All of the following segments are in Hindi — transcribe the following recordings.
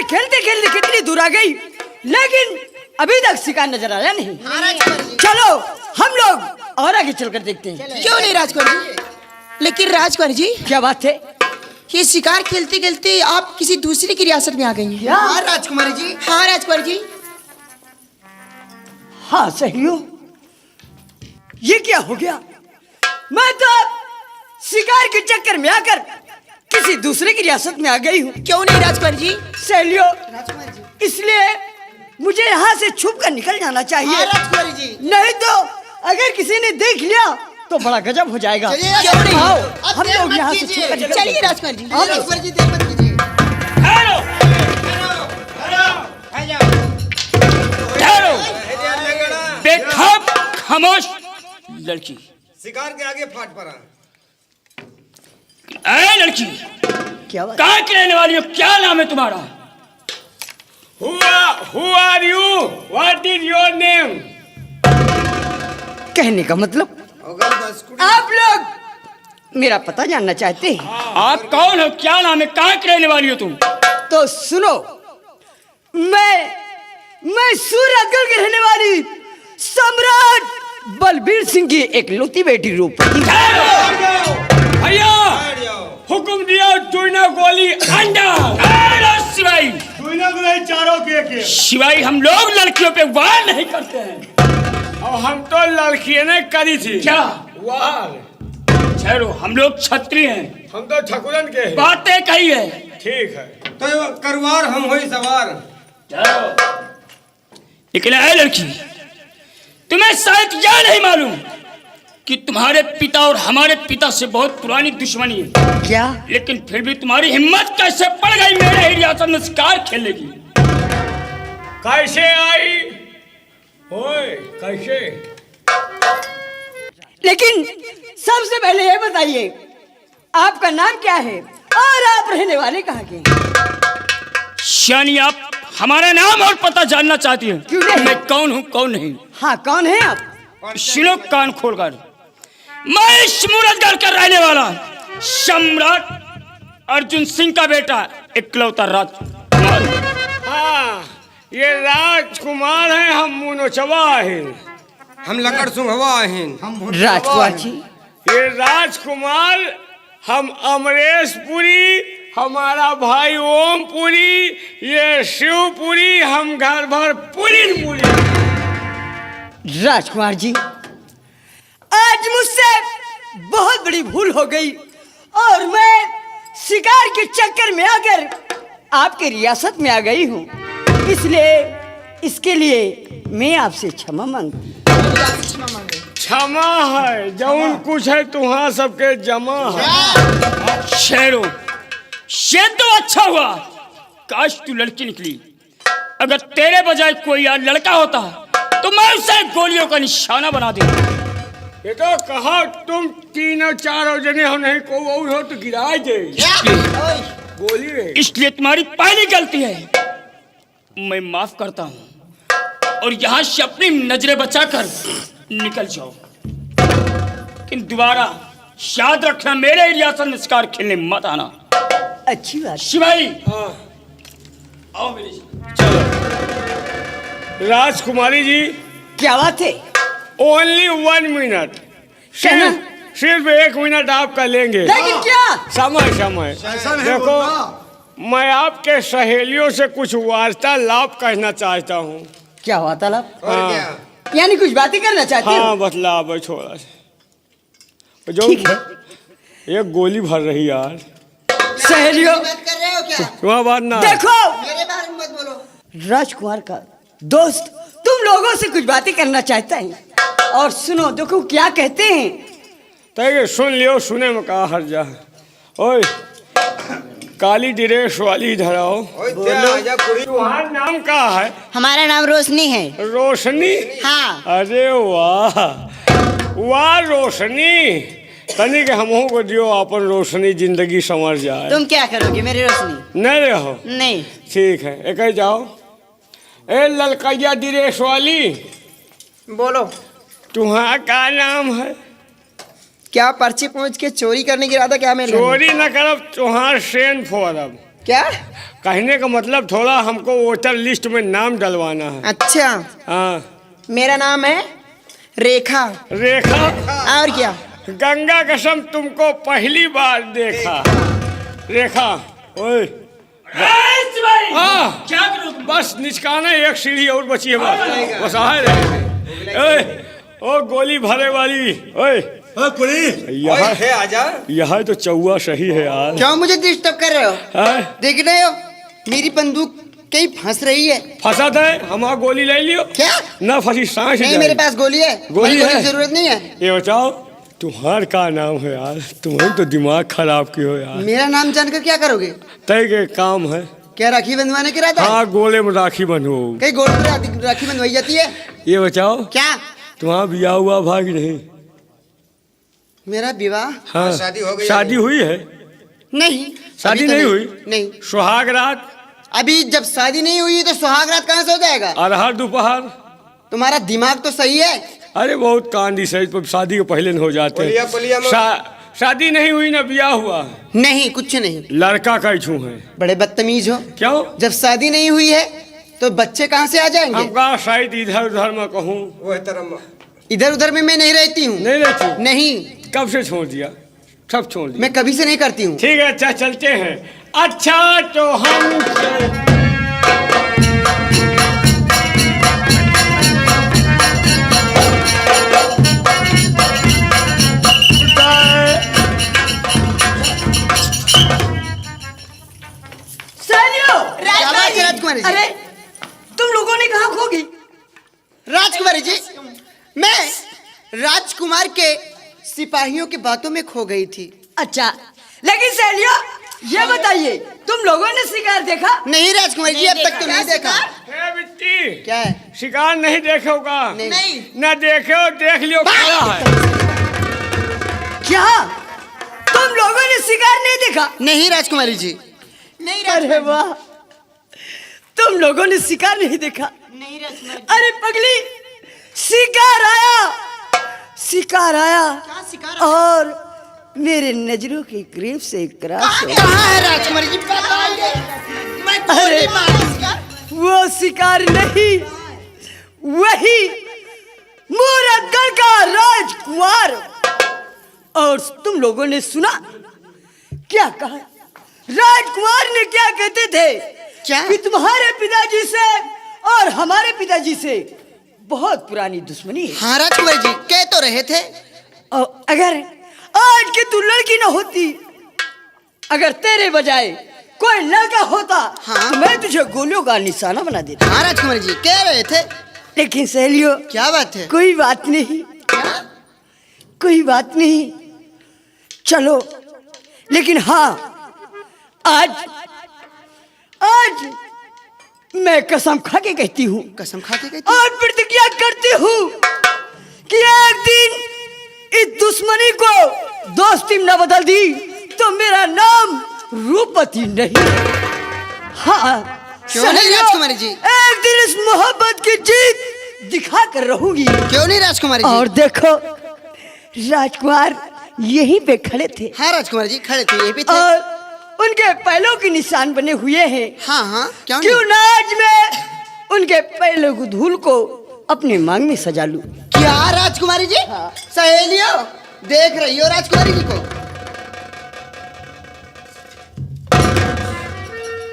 शिकार खेलते खेलते कितनी दूर आ गई, लेकिन अभी तक शिकार नजर आया नहीं। चलो हम लोग और आगे चलकर देखते हैं। क्यों नहीं राजकुमार जी? लेकिन राजकुमार जी, क्या बात है? ये शिकार खेलते खेलते आप किसी दूसरे की रियासत में आ गई हैं। हाँ राजकुमारी जी। हाँ राजकुमार जी। हाँ सही हो। ये क्या हो गया? मैं तो शिकार के चक्कर में आकर किसी दूसरे की रियासत में आ गई हूँ। क्यों नहीं राजकुमार जी? सहेलियों, राजकुमारी जी। इसलिए मुझे यहाँ से छुप कर निकल जाना चाहिए। हाँ राजकुमारी जी। नहीं तो अगर किसी ने देख लिया तो बड़ा गजब हो जाएगा। चलिए, क्यों नहीं? आओ, आप हम देर लोग मत यहाँ से कीजिए। छुप कर निकल चलिए जाएंगे। राजकुमार जी। आओ। राजकुमारी जी देर मत कीजिए। ठहरो, ठहरो, बेखौफ खामोश लड़की। शिकार के आगे फाट पड़ा। ऐ लड़की, क्या बात? कहाँ की रहने वाली हो? क्या नाम है तुम्हारा? Who are you? What is your name? कहने का मतलब आप लोग मेरा पता जानना चाहते हैं? आप कौन हो? क्या नाम है? कहाँ की रहने वाली हो तुम? तो सुनो, मैं सूरजगढ़ के रहने वाली सम्राट बलबीर सिंह की एकलौती बेटी रूपवती। भैया, हुक्म दिया, चूना गोली अंडा। शिवाई, चारों के शिवाई, हम लोग लड़कियों पे वार नहीं करते हैं। और हम तो लड़कियों ने करी थी। क्या वार? ठहरो, हम लोग क्षत्रिय हैं। हम तो ठकुरन के हैं। बातें कही है। ठीक है तो करवार हम होई सवार। लेकिन ऐ लड़की, तुम्हें शायद यह नहीं मालूम कि तुम्हारे पिता और हमारे पिता से बहुत पुरानी दुश्मनी है। क्या? लेकिन फिर भी तुम्हारी हिम्मत कैसे पड़ गई मेरे ही रियासत में शिकार खेलेगी? कैसे आई? ओए कैसे? लेकिन सबसे पहले ये बताइए, आपका नाम क्या है और आप रहने वाले कहाँ के हैं? यानी आप हमारा नाम और पता जानना चाहती हैं? क्यों नहीं? मैं कौन हूँ कौन नहीं? हाँ, कौन है आप? सुनो कान खोलकर, मैं सूरजगढ़ का रहने वाला सम्राट अर्जुन सिंह का बेटा इकलौता राजकुमार। हाँ, ये राजकुमार हैं, हम मुनोचवा हैं। हम लकड़ सुंघवा हैं। राजकुमार जी। ये राजकुमार, हम अमरेशपुरी, हमारा भाई ओमपुरी, ये शिवपुरी, हम घर भर पुरी। राजकुमार जी, आज मुझसे बहुत बड़ी भूल हो गई और मैं शिकार के चक्कर में आकर आपके रियासत में आ गई हूँ। इसलिए इसके लिए मैं आपसे क्षमा मांगती। क्षमा है, जौन कुछ है तुम्हारा सबके जमा है। शेरों, ये तो अच्छा हुआ, काश तू लड़की निकली। अगर तेरे बजाय कोई यार लड़का होता तो मैं उसे गोलियों का निशाना बना देता। ये तो कहा तुम तीनों चारों जने हो, नहीं को और हो तो गिरा दे गोली रे। इसलिए तुम्हारी पहली गलती है, मैं माफ करता हूँ और यहाँ से अपनी नजरें बचाकर निकल जाओ। लेकिन दोबारा याद रखना, मेरे रियासत में शिकार खेलने मत आना। अच्छी बात। शिवाई, हाँ आओ मेरे राजकुमारी जी, क्या बात है? ओनली 1 मिनट, सिर्फ 1 मिनट आपका लेंगे। लेकिन क्या? समय देखो, मैं आपके सहेलियों से कुछ वार्तालाप कहना चाहता हूँ। क्या हुआ तालाब? हाँ, यानी कुछ बातें करना चाहते हो? हाँ बतला छोड़ा जो ठीक है। एक गोली भर रही यार। सहेलियों, बात कर रहे हो क्या? वहाँ बात ना देखो, मेरे बारे में मत बोलो। राजकुमार का दोस्त तुम लोगों से कुछ बातें करना चाहता है। और सुनो, देखो क्या कहते हैं। तो सुन लियो, सुने में कहा हर जा। ओए काली ड्रेस वाली इधर आओ। तुम्हारा नाम क्या है? हमारा नाम रोशनी है। रोशनी? हाँ। अरे वाह वाह रोशनी, तनिक हमहू को दियो अपन रोशनी, जिंदगी समझ जाए। तुम क्या करोगे मेरी रोशनी? नहीं रहो? नहीं। ठीक है, एक ही जाओ। ए ललकैया ड्रेस वाली, बोलो। तुम्हारा क्या नाम है? क्या पर्ची पहुंच के चोरी करने की इरादा क्या मेरे? चोरी न करब, तुम्हार सेन फोड़ब। क्या? कहने का मतलब थोड़ा हमको वोटर लिस्ट में नाम डलवाना है। अच्छा, हाँ। मेरा नाम है रेखा। रेखा? और क्या? गंगा कसम तुमको पहली बार देखा। रेखा, ओए हाँ, क्या करूं? बस निचकाना एक सीढ़ी और बची है बस आ रहे। ओए, ओ गोली भरे वाली, ओए यह तो चौवा सही है यार। क्यों मुझे डिस्टर्ब कर रहे हो? हाँ? देख रहे हो मेरी बंदूक कहीं फंस रही है। फंसा था, हमारा गोली ले लियो। क्या? ना फंसी सांस नहीं, मेरे पास गोली है। गोली गोली है? की जरूरत नहीं है। ये बताओ तुम्हार का नाम है यार? तुम्हें तो दिमाग खराब की हो यार। मेरा नाम जानकर क्या करोगे? तय के काम है। क्या राखी बंधवाने के रहता है? हाँ, गोले में राखी बंधो। कहीं गोल में राखी बंधवाई जाती है? ये बताओ क्या? तुम्हारा ब्याह हुआ भाग नहीं? मेरा विवाह? हाँ, शादी हो गई? शादी हुई है? नहीं, शादी अभी तो नहीं हुई? नहीं। सुहाग रात? अभी जब शादी नहीं हुई तो सुहाग रात कहाँ से हो जाएगा? अरहर दोपहर? तुम्हारा दिमाग तो सही है। अरे बहुत कांडी सही, पर शादी के पहले न हो जाते बोलिया, बोलिया में- शादी नहीं हुई ना ब्याह हुआ? नहीं, कुछ नहीं। लड़का कैछू है? बड़े बदतमीज हो। क्यों? जब शादी नहीं हुई है तो बच्चे कहाँ से आ जाएंगे? हम कहा शायद इधर उधर में कहूँ। वो है तरम। इधर उधर में मैं नहीं रहती हूँ। नहीं रहती? नहीं, कब से छोड़ दिया? सब छोड़ दिया? मैं कभी से नहीं करती हूँ। ठीक है, अच्छा चलते हैं। अच्छा तो हम सहेलियों! क्या बात है राजकुमारी जी? अरे तुम लोगों ने कहा खो गई? राजकुमारी जी, मैं राजकुमार के सिपाहियों की बातों में खो गई थी। अच्छा, लेकिन सहेलियों ये बताइए तुम लोगों ने शिकार देखा? नहीं राजकुमारी जी, अब तक तो नहीं देखा। ए बिट्टी, क्या है? शिकार नहीं देखोगा? नहीं। न देखो, देख लियो खड़ा है। क्या तुम लोगों ने शिकार नहीं देखा? नहीं राजकुमारी जी। नहीं। अरे वाह, तुम लोगों ने शिकार नहीं देखा? नहीं राजकुमारी। अरे पगली, शिकार आया, शिकार आया क्या शिकार? और मेरे नजरों के करीब से क्रॉस हो। कहाँ है राजकुमारी जी? बताइए। मैं अरे! गोली मारूंगा। वो शिकार नहीं, वही मूरतगढ़ का राजकुमार। और तुम लोगों ने सुना क्या कहा? राजकुमार ने क्या कहते थे? क्या? कि तुम्हारे पिताजी से और हमारे पिताजी से बहुत पुरानी दुश्मनी है। हाँ राजकुमारी जी, कह तो रहे थे। और अगर आज की तू लड़की न होती, अगर तेरे बजाय कोई लड़का होता, हाँ? तो मैं तुझे गोलियों का निशाना बना देता। हाँ राजकुमारी जी, कह रहे थे। लेकिन सहेलियों, क्या बात है? कोई बात नहीं, कोई बात नहीं, चलो। लेकिन हाँ, आज मैं कसम खा के कहती हूँ कसम खा के कहती? और प्रतिज्ञा करती हूँ कि एक दिन इस दुश्मनी को दोस्ती में न बदल दी तो मेरा नाम रूपवती नहीं। हाँ क्यों नहीं राजकुमारी जी? एक दिन इस मोहब्बत की जीत दिखा कर रहूंगी। क्यों नहीं राजकुमारी जी? और देखो, राजकुमार यहीं पे खड़े थे। हाँ राजकुमारी जी, खड़े थे, ये भी थे। और उनके पैरों के निशान बने हुए हैं। हाँ हाँ, क्यों क्यों नहीं? ना आज मैं उनके पैरों की धूल को अपनी मांग में सजा लूं। क्या राजकुमारी जी? हाँ। सहेलियों, देख रही हो राजकुमारी जी को?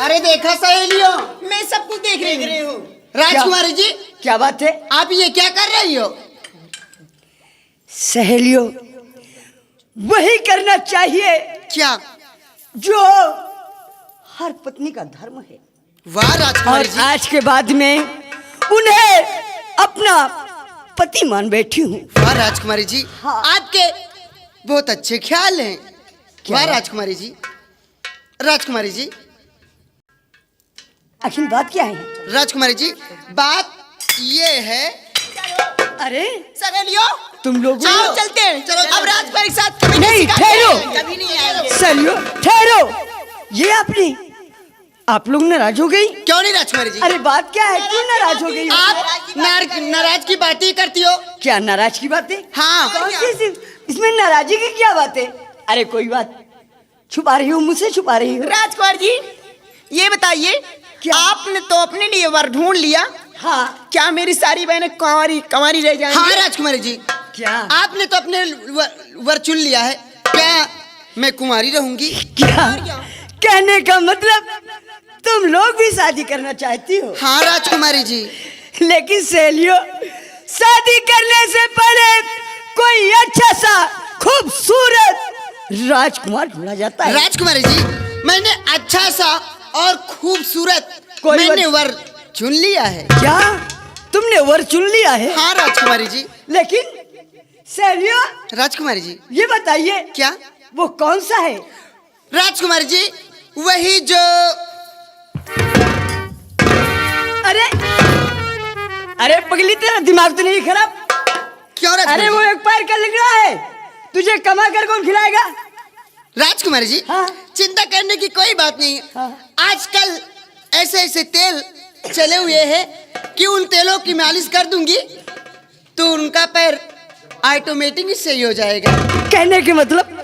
अरे देखा सहेलियों? मैं सब कुछ देख रही हूँ। राजकुमारी जी, क्या बात है? आप ये क्या कर रही हो? सहेलियों, वही करना चाहिए क्या? जो हर पत्नी का धर्म है। वाह और राजकुमारी जी। आज के बाद में उन्हें अपना पति मान बैठी हूँ। वाह राजकुमारी जी, हाँ। आपके बहुत अच्छे ख्याल हैं। क्या वाह बात? राजकुमारी जी। राजकुमारी जी, आखिर बात क्या है? राजकुमारी जी, बात ये है। अरे सहेलियों, तुम लोग चलो चलते हैं। चलो, अब राजकुमारी के साथ कभी नहीं, शिकार ठहरो। करेंगे। कभी नहीं आएंगे। सहेलियों ठहरो, ये आप लोग नाराज हो गई? क्यों नहीं राजकुमारी जी? अरे बात क्या है, क्यों नाराज हो गई? आप नाराज की बातें करती हो। क्या नाराज की बातें? हाँ। कौन सी इसमें नाराजी की क्या बात है? अरे कोई बात छुपा रही हो, मुझसे छुपा रही हो? राजकुमार जी, ये बताइए, क्या? आपने तो अपने लिए वर ढूंढ लिया, हाँ क्या मेरी सारी बहनें कंवारी कंवारी रह जाएंगी? हाँ राजकुमारी जी, क्या आपने तो अपने वर चुन लिया है, क्या मैं कुमारी रहूंगी? क्या कहने का मतलब तुम लोग भी शादी करना चाहती हो? हाँ राजकुमारी जी। लेकिन सहेलियों, शादी करने से पहले कोई अच्छा सा खूबसूरत राजकुमार ढूंढा जाता है। राजकुमारी जी, मैंने अच्छा सा और खूबसूरत कोई मैंने वर चुन लिया है। क्या तुमने वर चुन लिया है? हाँ राजकुमारी जी। लेकिन सहेलियों, राजकुमारी जी, ये बताइए क्या? वो कौन सा है? राजकुमारी जी, वही जो अरे अरे पगली, तेरा दिमाग तो नहीं खराब? क्यों अरे राजकुमारी वो जी? एक पैर का लग रहा है, तुझे कमा कर कौन खिलाएगा? राजकुमारी जी, हाँ। चिंता करने की कोई बात नहीं। हाँ। आजकल ऐसे ऐसे तेल चले हुए हैं कि उन तेलों की मालिश कर दूंगी तो उनका पैर ऑटोमेटिक ही सही हो जाएगा। कहने के मतलब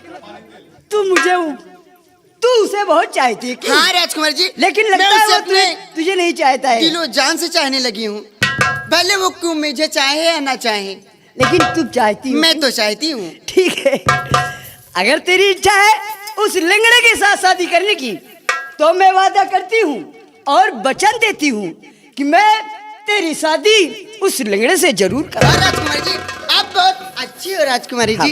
तू उसे बहुत चाहती है क्यों? हाँ राजकुमारी जी, लेकिन मैं लगता है उसे वो अपने तुझे नहीं चाहता है। दिलो जान से चाहने लगी हूँ, भले वो क्यों मुझे चाहे या ना चाहे, लेकिन तू चाहती है। मैं तो चाहती हूँ। ठीक है, अगर तेरी इच्छा है उस लंगड़े के साथ शादी करने की, तो मैं वादा करती हूँ और वचन देती हूँ कि मैं तेरी शादी उस लंगड़े से जरूर करूँ। हाँ राजकुमारी जी, आप बहुत अच्छी हो राजकुमारी जी।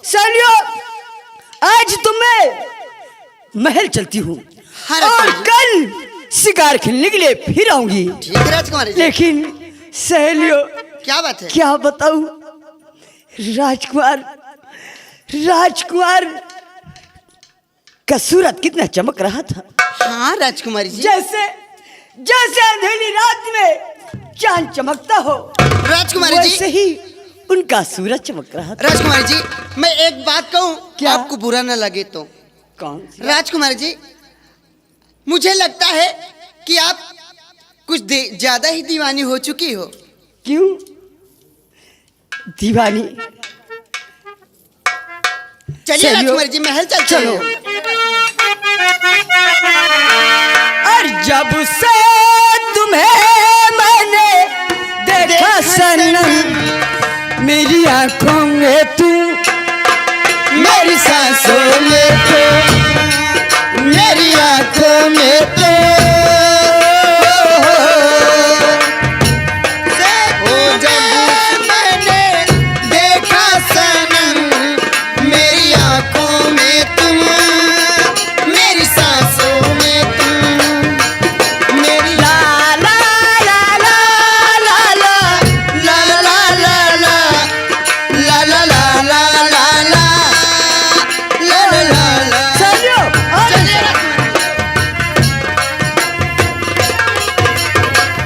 सालियों, आज तो मैं महल चलती हूँ हाँ और राजकुमारी जी। कल शिकार खेलने के लिए फिर आऊंगी। ठीक है राजकुमारी जी। लेकिन सहेलियों, क्या बात है? क्या बताऊं, राजकुमार का सूरत कितना चमक रहा था। हाँ राजकुमारी जी। जैसे जैसे अंधेरी रात में चांद चमकता हो, राजकुमारी वैसे जी, ही उनका सूरज चमक रहा था। राजकुमारी जी, मैं एक बात कहूँ, क्या? आपको बुरा न लगे तो। कौन सी? राजकुमारी जी, मुझे लगता है कि आप कुछ ज्यादा ही दीवानी हो चुकी हो। क्यों दीवानी? चलिए चलिए। राजकुमारी जी, महल चलते चलो। हैं। और जब से तुम्हें मैंने देखा सनम, मेरी आंखों में तू